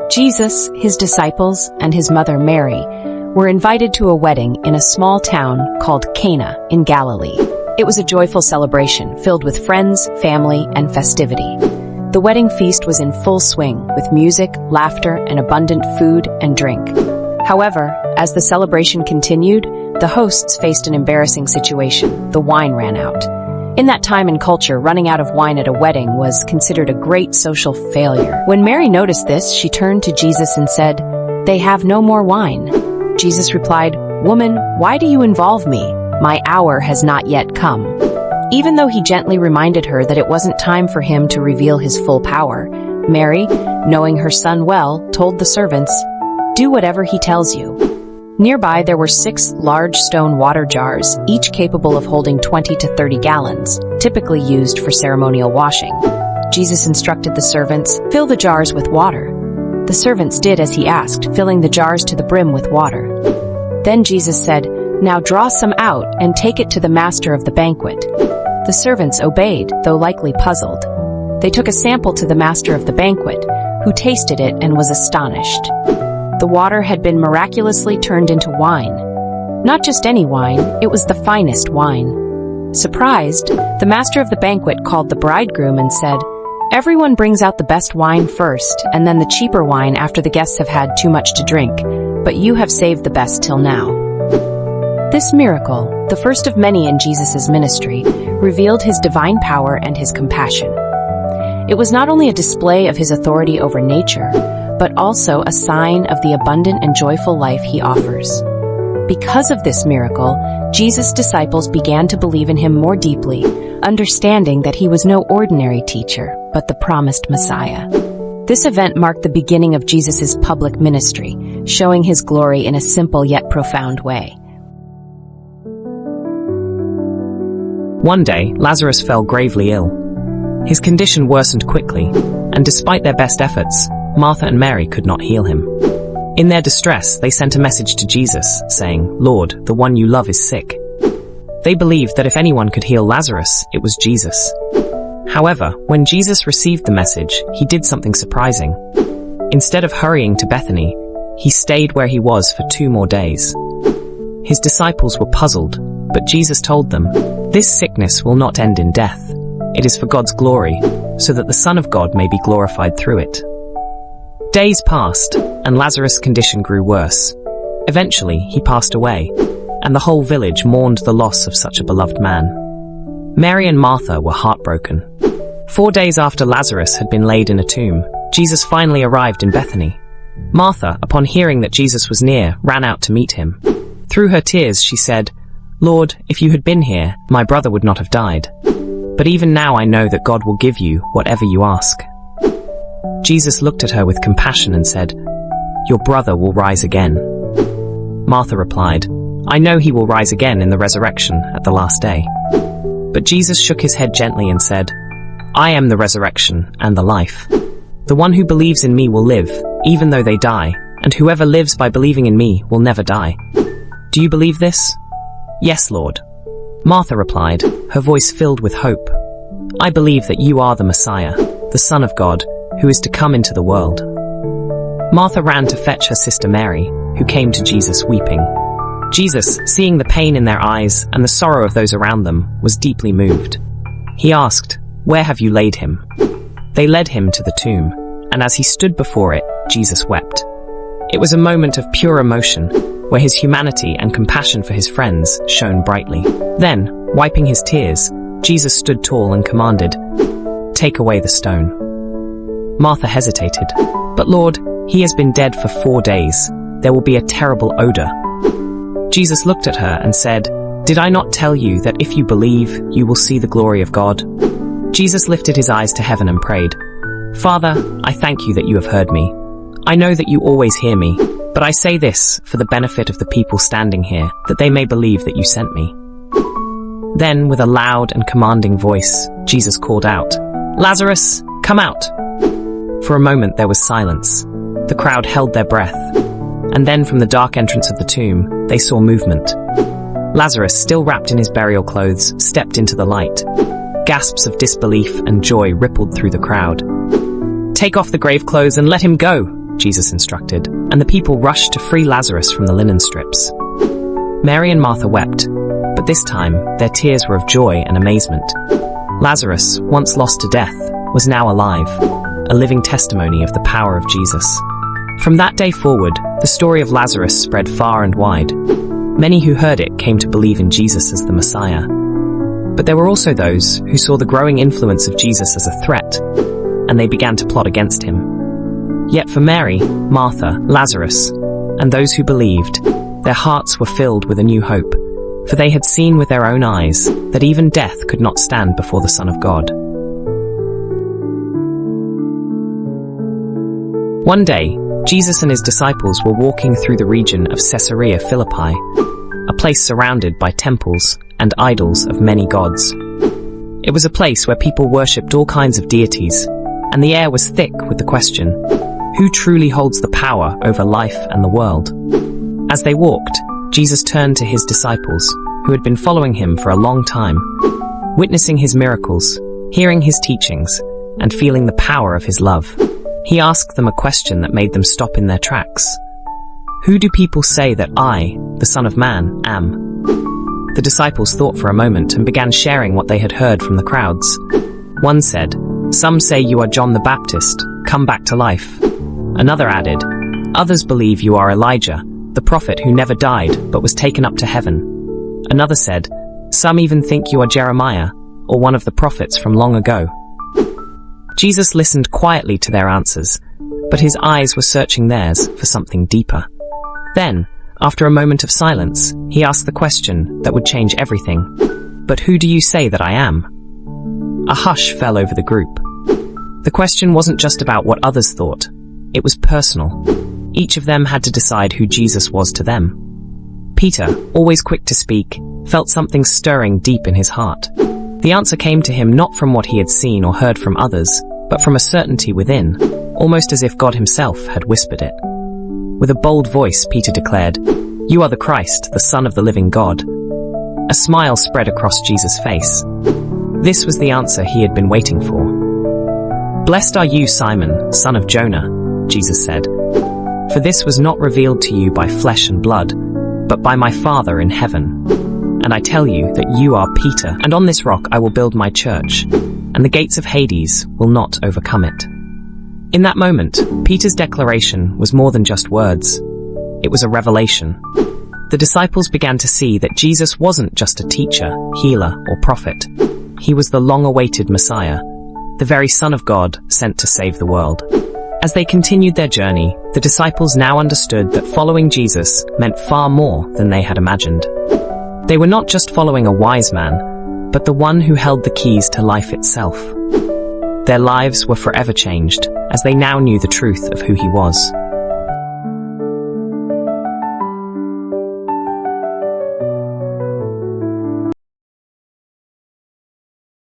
Jesus, his disciples, and his mother Mary were invited to a wedding in a small town called Cana in Galilee. It was a joyful celebration filled with friends, family, and festivity. The wedding feast was in full swing, with music, laughter, and abundant food and drink. However, as the celebration continued, the hosts faced an embarrassing situation. The wine ran out. In that time and culture, running out of wine at a wedding was considered a great social failure. When Mary noticed this, she turned to Jesus and said, "They have no more wine." Jesus replied, "Woman, why do you involve me? My hour has not yet come." Even though he gently reminded her that it wasn't time for him to reveal his full power, Mary, knowing her son well, told the servants, "Do whatever he tells you." Nearby, there were 6 large stone water jars, each capable of holding 20 to 30 gallons, typically used for ceremonial washing. Jesus instructed the servants, "Fill the jars with water." The servants did as he asked, filling the jars to the brim with water. Then Jesus said, "Now draw some out and take it to the master of the banquet." The servants obeyed, though likely puzzled. They took a sample to the master of the banquet, who tasted it and was astonished. The water had been miraculously turned into wine. Not just any wine, it was the finest wine. Surprised, the master of the banquet called the bridegroom and said, "Everyone brings out the best wine first, and then the cheaper wine after the guests have had too much to drink, but you have saved the best till now." This miracle, the first of many in Jesus' ministry, revealed his divine power and his compassion. It was not only a display of his authority over nature, but also a sign of the abundant and joyful life he offers. Because of this miracle, Jesus' disciples began to believe in him more deeply, understanding that he was no ordinary teacher, but the promised Messiah. This event marked the beginning of Jesus' public ministry, showing his glory in a simple yet profound way. One day, Lazarus fell gravely ill. His condition worsened quickly, and despite their best efforts, Martha and Mary could not heal him. In their distress, they sent a message to Jesus, saying, "Lord, the one you love is sick." They believed that if anyone could heal Lazarus, it was Jesus. However, when Jesus received the message, he did something surprising. Instead of hurrying to Bethany, he stayed where he was for 2 more days. His disciples were puzzled, but Jesus told them, "This sickness will not end in death. It is for God's glory, so that the Son of God may be glorified through it." Days passed, and Lazarus' condition grew worse. Eventually, he passed away, and the whole village mourned the loss of such a beloved man. Mary and Martha were heartbroken. 4 days after Lazarus had been laid in a tomb, Jesus finally arrived in Bethany. Martha, upon hearing that Jesus was near, ran out to meet him. Through her tears, she said, "Lord, if you had been here, my brother would not have died. But even now I know that God will give you whatever you ask." Jesus looked at her with compassion and said, "Your brother will rise again." Martha replied, "I know he will rise again in the resurrection at the last day." But Jesus shook his head gently and said, "I am the resurrection and the life. The one who believes in me will live, even though they die, and whoever lives by believing in me will never die. Do you believe this?" "Yes, Lord." Martha replied, her voice filled with hope. "I believe that you are the Messiah, the Son of God, who is to come into the world." Martha ran to fetch her sister Mary, who came to Jesus weeping. Jesus, seeing the pain in their eyes and the sorrow of those around them, was deeply moved. He asked, "Where have you laid him?" They led him to the tomb, and as he stood before it, Jesus wept. It was a moment of pure emotion, where his humanity and compassion for his friends shone brightly. Then, wiping his tears, Jesus stood tall and commanded, "Take away the stone." Martha hesitated. "But Lord, he has been dead for 4 days. There will be a terrible odor." Jesus looked at her and said, "Did I not tell you that if you believe, you will see the glory of God?" Jesus lifted his eyes to heaven and prayed, "Father, I thank you that you have heard me. I know that you always hear me, but I say this for the benefit of the people standing here, that they may believe that you sent me." Then, with a loud and commanding voice, Jesus called out, "Lazarus, come out!" For a moment there was silence. The crowd held their breath. And then from the dark entrance of the tomb, they saw movement. Lazarus, still wrapped in his burial clothes, stepped into the light. Gasps of disbelief and joy rippled through the crowd. "Take off the grave clothes and let him go," Jesus instructed, and the people rushed to free Lazarus from the linen strips. Mary and Martha wept, but this time their tears were of joy and amazement. Lazarus, once lost to death, was now alive, a living testimony of the power of Jesus. From that day forward, the story of Lazarus spread far and wide. Many who heard it came to believe in Jesus as the Messiah. But there were also those who saw the growing influence of Jesus as a threat, and they began to plot against him. Yet for Mary, Martha, Lazarus, and those who believed, their hearts were filled with a new hope, for they had seen with their own eyes that even death could not stand before the Son of God. One day, Jesus and his disciples were walking through the region of Caesarea Philippi, a place surrounded by temples and idols of many gods. It was a place where people worshipped all kinds of deities, and the air was thick with the question, who truly holds the power over life and the world? As they walked, Jesus turned to his disciples, who had been following him for a long time, witnessing his miracles, hearing his teachings, and feeling the power of his love. He asked them a question that made them stop in their tracks. Who do people say that I, the Son of Man, am? The disciples thought for a moment and began sharing what they had heard from the crowds. One said, "Some say you are John the Baptist, come back to life." Another added, "Others believe you are Elijah, the prophet who never died but was taken up to heaven." Another said, "Some even think you are Jeremiah, or one of the prophets from long ago." Jesus listened quietly to their answers, but his eyes were searching theirs for something deeper. Then, after a moment of silence, he asked the question that would change everything. "But who do you say that I am?" A hush fell over the group. The question wasn't just about what others thought. It was personal. Each of them had to decide who Jesus was to them. Peter, always quick to speak, felt something stirring deep in his heart. The answer came to him not from what he had seen or heard from others, but from a certainty within, almost as if God himself had whispered it. With a bold voice, Peter declared, "You are the Christ, the Son of the living God." A smile spread across Jesus' face. This was the answer he had been waiting for. "Blessed are you, Simon, son of Jonah," Jesus said, "for this was not revealed to you by flesh and blood, but by my Father in heaven. And I tell you that you are Peter, and on this rock I will build my church, and the gates of Hades will not overcome it." In that moment, Peter's declaration was more than just words. It was a revelation. The disciples began to see that Jesus wasn't just a teacher, healer, or prophet. He was the long-awaited Messiah, the very Son of God sent to save the world. As they continued their journey, the disciples now understood that following Jesus meant far more than they had imagined. They were not just following a wise man, but the one who held the keys to life itself. Their lives were forever changed, as they now knew the truth of who he was.